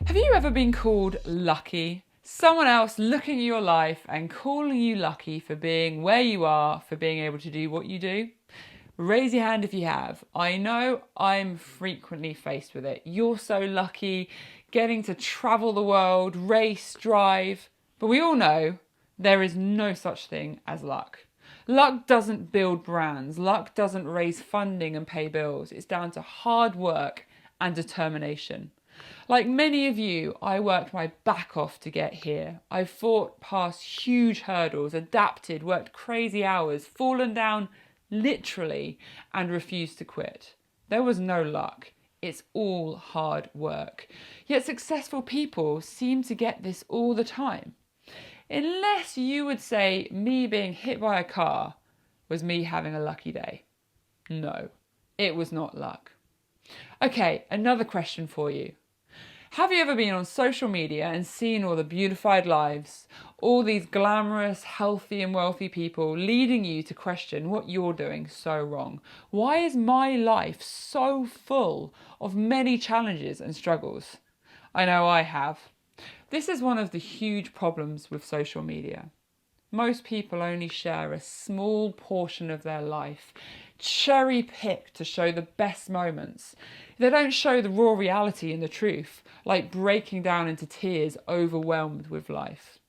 Have you ever been called lucky? Someone else looking at your life and calling you lucky for being where you are, for being able to do what you do? Raise your hand if you have. I know I'm frequently faced with it. You're so lucky getting to travel the world, race, drive. But we all know there is no such thing as luck. Luck doesn't build brands. Luck doesn't raise funding and pay bills. It's down to hard work and determination. Like many of you, I worked my back off to get here. I've fought past huge hurdles, adapted, worked crazy hours, fallen down literally, and refused to quit. There was no luck. It's all hard work. Yet successful people seem to get this all the time. Unless you would say me being hit by a car was me having a lucky day. No, it was not luck. Okay, another question for you. Have you ever been on social media and seen all the beautified lives, all these glamorous, healthy and wealthy people leading you to question what you're doing so wrong? Why is my life so full of many challenges and struggles? I know I have. This is one of the huge problems with social media. Most people only share a small portion of their life, cherry-picked to show the best moments. They don't show the raw reality and the truth, like breaking down into tears, overwhelmed with life.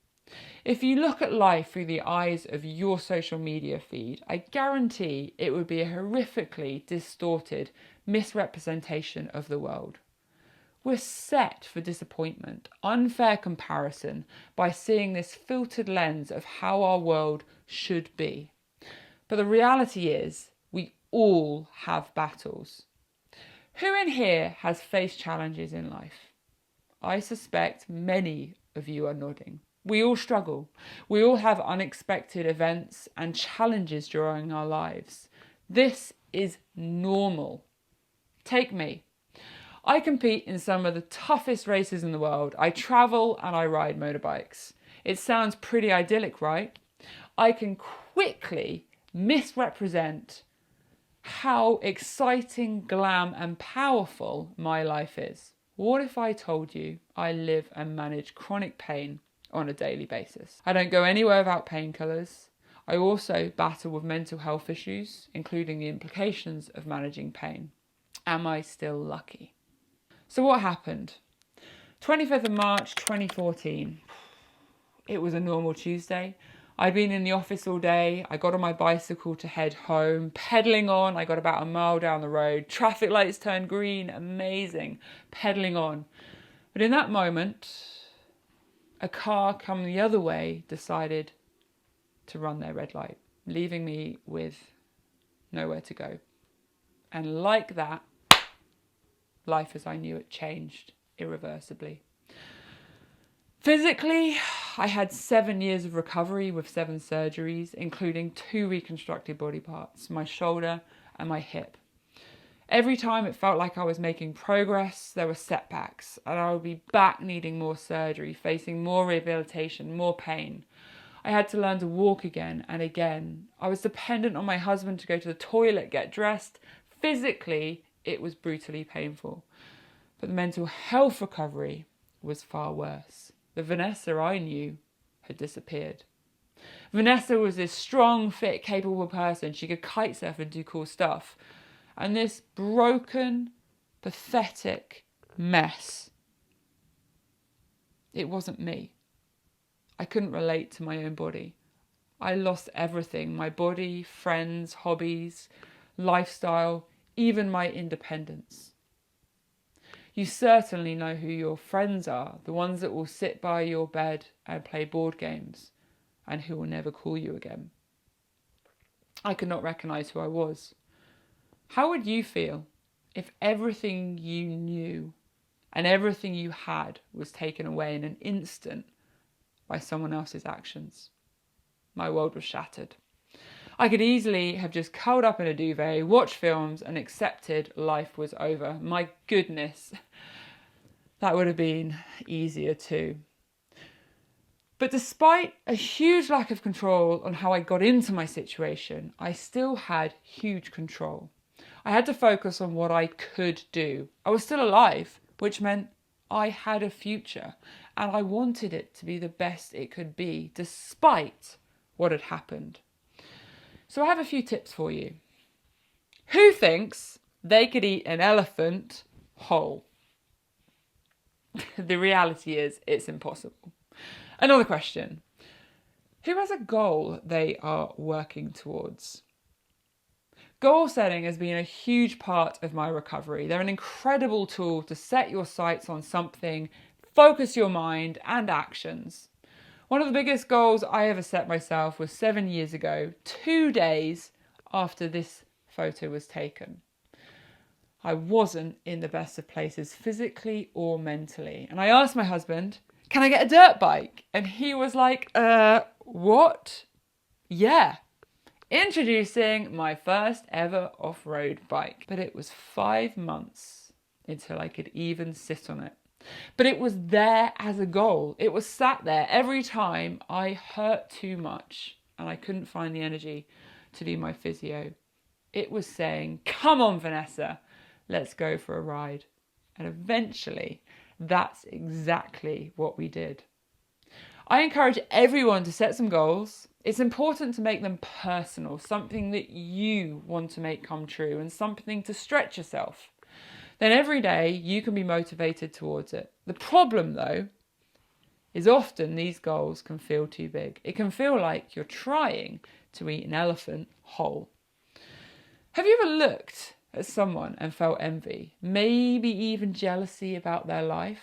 If you look at life through the eyes of your social media feed, I guarantee it would be a horrifically distorted misrepresentation of the world. We're set for disappointment, unfair comparison, by seeing this filtered lens of how our world should be. But the reality is, we all have battles. Who in here has faced challenges in life? I suspect many of you are nodding. We all struggle. We all have unexpected events and challenges during our lives. This is normal. Take me. I compete in some of the toughest races in the world. I travel and I ride motorbikes. It sounds pretty idyllic, right? I can quickly misrepresent how exciting, glam and powerful my life is. What if I told you I live and manage chronic pain on a daily basis? I don't go anywhere without painkillers. I also battle with mental health issues, including the implications of managing pain. Am I still lucky? So what happened? 25th of March 2014. It was a normal Tuesday. I'd been in the office all day. I got on my bicycle to head home. Pedalling on, I got about a mile down the road. Traffic lights turned green. Amazing. Pedalling on. But in that moment, a car coming the other way decided to run their red light, leaving me with nowhere to go. And like that, life as I knew it changed irreversibly. Physically, I had 7 years of recovery with 7 surgeries, including 2 reconstructed body parts, my shoulder and my hip. Every time it felt like I was making progress, there were setbacks, and I would be back needing more surgery, facing more rehabilitation, more pain. I had to learn to walk again and again. I was dependent on my husband to go to the toilet, get dressed. Physically, it was brutally painful. But the mental health recovery was far worse. The Vanessa I knew had disappeared. Vanessa was this strong, fit, capable person. She could kite surf and do cool stuff. And this broken, pathetic mess, it wasn't me. I couldn't relate to my own body. I lost everything, my body, friends, hobbies, lifestyle, even my independence. You certainly know who your friends are, the ones that will sit by your bed and play board games, and who will never call you again. I could not recognise who I was. How would you feel if everything you knew and everything you had was taken away in an instant by someone else's actions? My world was shattered. I could easily have just curled up in a duvet, watched films and accepted life was over. My goodness, that would have been easier too. But despite a huge lack of control on how I got into my situation, I still had huge control. I had to focus on what I could do. I was still alive, which meant I had a future and I wanted it to be the best it could be, despite what had happened. So I have a few tips for you. Who thinks they could eat an elephant whole? The reality is it's impossible. Another question. Who has a goal they are working towards? Goal setting has been a huge part of my recovery. They're an incredible tool to set your sights on something, focus your mind and actions. One of the biggest goals I ever set myself was 7 years ago, 2 days after this photo was taken. I wasn't in the best of places physically or mentally. And I asked my husband, can I get a dirt bike? And he was like, what? Yeah. Introducing my first ever off-road bike. But it was 5 months until I could even sit on it. But it was there as a goal. It was sat there every time I hurt too much and I couldn't find the energy to do my physio. It was saying, come on, Vanessa, let's go for a ride. And eventually, that's exactly what we did. I encourage everyone to set some goals. It's important to make them personal, something that you want to make come true and something to stretch yourself. Then every day you can be motivated towards it. The problem though, is often these goals can feel too big. It can feel like you're trying to eat an elephant whole. Have you ever looked at someone and felt envy, maybe even jealousy about their life?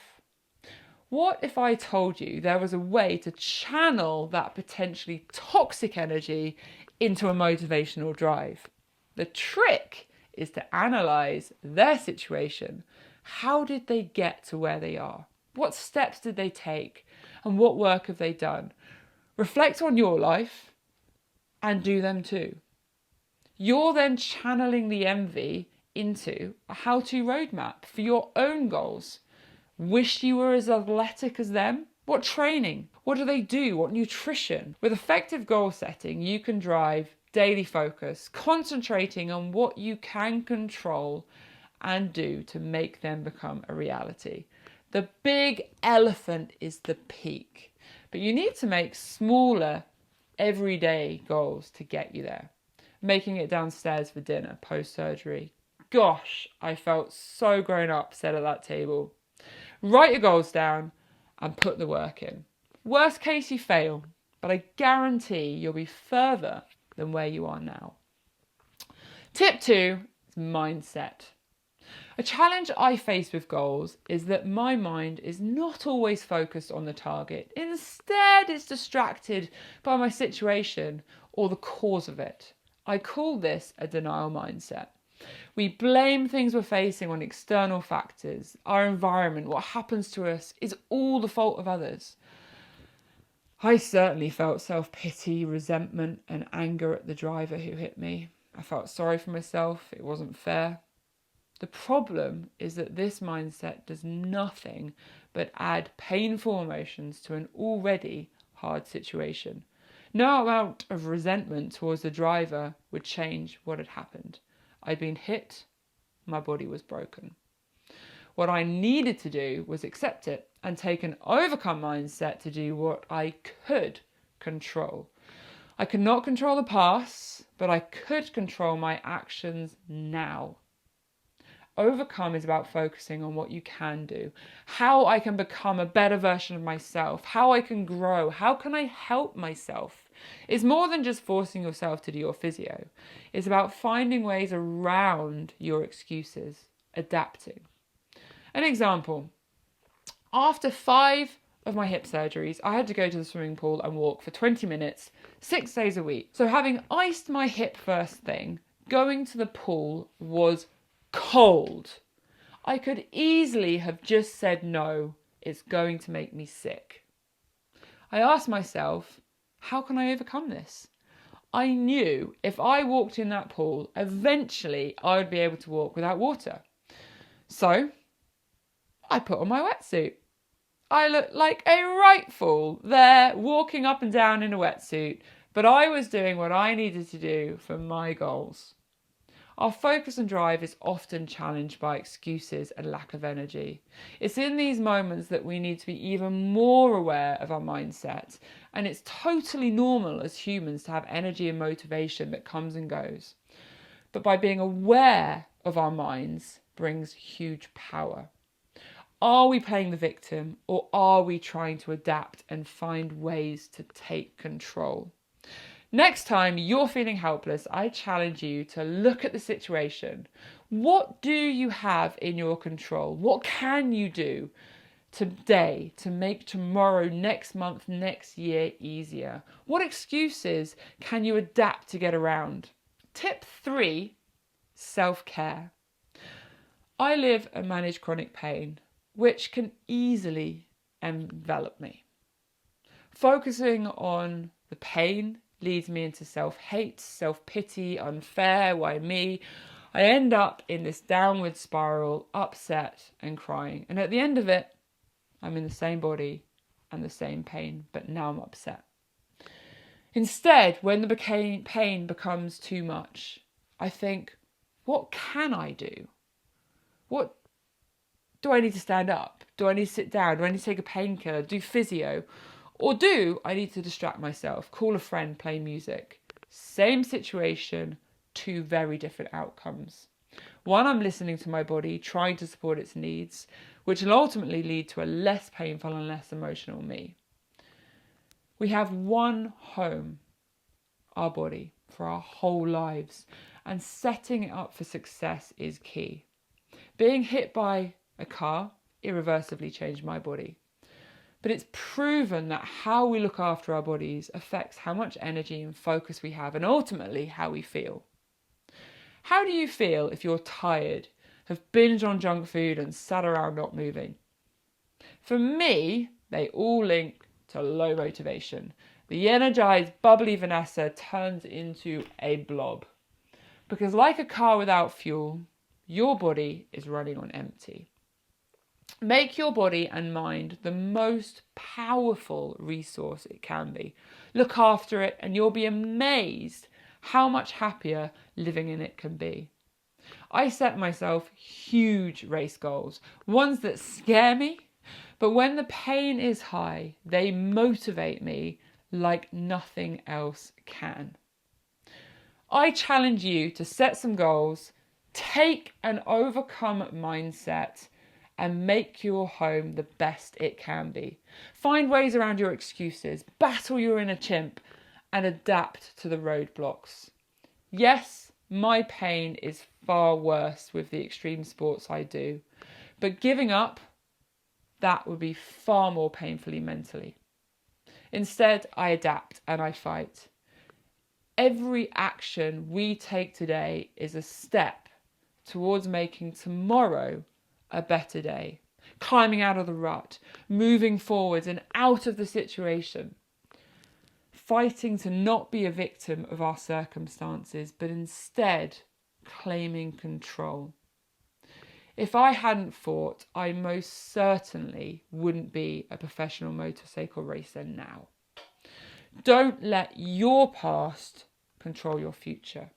What if I told you there was a way to channel that potentially toxic energy into a motivational drive? The trick is to analyze their situation. How did they get to where they are? What steps did they take? And what work have they done? Reflect on your life and do them too. You're then channeling the envy into a how-to roadmap for your own goals. Wish you were as athletic as them? What training? What do they do? What nutrition? With effective goal setting, you can drive daily focus, concentrating on what you can control and do to make them become a reality. The big elephant is the peak, but you need to make smaller everyday goals to get you there. Making it downstairs for dinner post-surgery. Gosh, I felt so grown up sat at that table. Write your goals down and put the work in. Worst case, you fail, but I guarantee you'll be further than where you are now. Tip 2 is mindset. A challenge I face with goals is that my mind is not always focused on the target. Instead, it's distracted by my situation or the cause of it. I call this a denial mindset. We blame things we're facing on external factors. Our environment, what happens to us, is all the fault of others. I certainly felt self-pity, resentment and anger at the driver who hit me. I felt sorry for myself. It wasn't fair. The problem is that this mindset does nothing but add painful emotions to an already hard situation. No amount of resentment towards the driver would change what had happened. I'd been hit, my body was broken. What I needed to do was accept it and take an overcome mindset to do what I could control. I could not control the past, but I could control my actions now. Overcome is about focusing on what you can do, how I can become a better version of myself, how I can grow, how can I help myself. It's more than just forcing yourself to do your physio. It's about finding ways around your excuses, adapting. An example, after 5 of my hip surgeries, I had to go to the swimming pool and walk for 20 minutes, 6 days a week. So having iced my hip first thing, going to the pool was cold. I could easily have just said no, it's going to make me sick. I asked myself, how can I overcome this? I knew if I walked in that pool, eventually I would be able to walk without water. So I put on my wetsuit. I looked like a right fool there walking up and down in a wetsuit, but I was doing what I needed to do for my goals. Our focus and drive is often challenged by excuses and lack of energy. It's in these moments that we need to be even more aware of our mindset, and it's totally normal as humans to have energy and motivation that comes and goes. But by being aware of our minds brings huge power. Are we playing the victim, or are we trying to adapt and find ways to take control? Next time you're feeling helpless, I challenge you to look at the situation. What do you have in your control? What can you do today to make tomorrow, next month, next year easier? What excuses can you adapt to get around? Tip 3, self-care. I live and manage chronic pain, which can easily envelop me. Focusing on the pain leads me into self-hate, self-pity, unfair, why me? I end up in this downward spiral, upset and crying. And at the end of it, I'm in the same body and the same pain, but now I'm upset. Instead, when the pain becomes too much, I think, what can I do? What do I need to stand up? Do I need to sit down? Do I need to take a painkiller? Do physio? Or do I need to distract myself? Call a friend, play music? Same situation, 2 very different outcomes. One, I'm listening to my body, trying to support its needs, which will ultimately lead to a less painful and less emotional me. We have one home, our body, for our whole lives, and setting it up for success is key. Being hit by a car irreversibly changed my body. But it's proven that how we look after our bodies affects how much energy and focus we have, and ultimately how we feel. How do you feel if you're tired, have binged on junk food and sat around not moving? For me, they all link to low motivation. The energized, bubbly Vanessa turns into a blob. Because like a car without fuel, your body is running on empty. Make your body and mind the most powerful resource it can be. Look after it and you'll be amazed how much happier living in it can be. I set myself huge race goals, ones that scare me, but when the pain is high, they motivate me like nothing else can. I challenge you to set some goals, take an overcome mindset, and make your home the best it can be. Find ways around your excuses, battle your inner chimp, and adapt to the roadblocks. Yes, my pain is far worse with the extreme sports I do, but giving up, that would be far more painfully mentally. Instead, I adapt and I fight. Every action we take today is a step towards making tomorrow a better day, climbing out of the rut, moving forwards and out of the situation, fighting to not be a victim of our circumstances, but instead claiming control. If I hadn't fought, I most certainly wouldn't be a professional motorcycle racer now. Don't let your past control your future.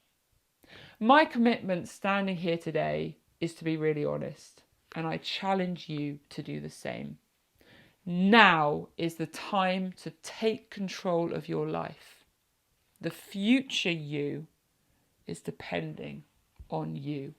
My commitment standing here today is to be really honest, and I challenge you to do the same. Now is the time to take control of your life. The future you is depending on you.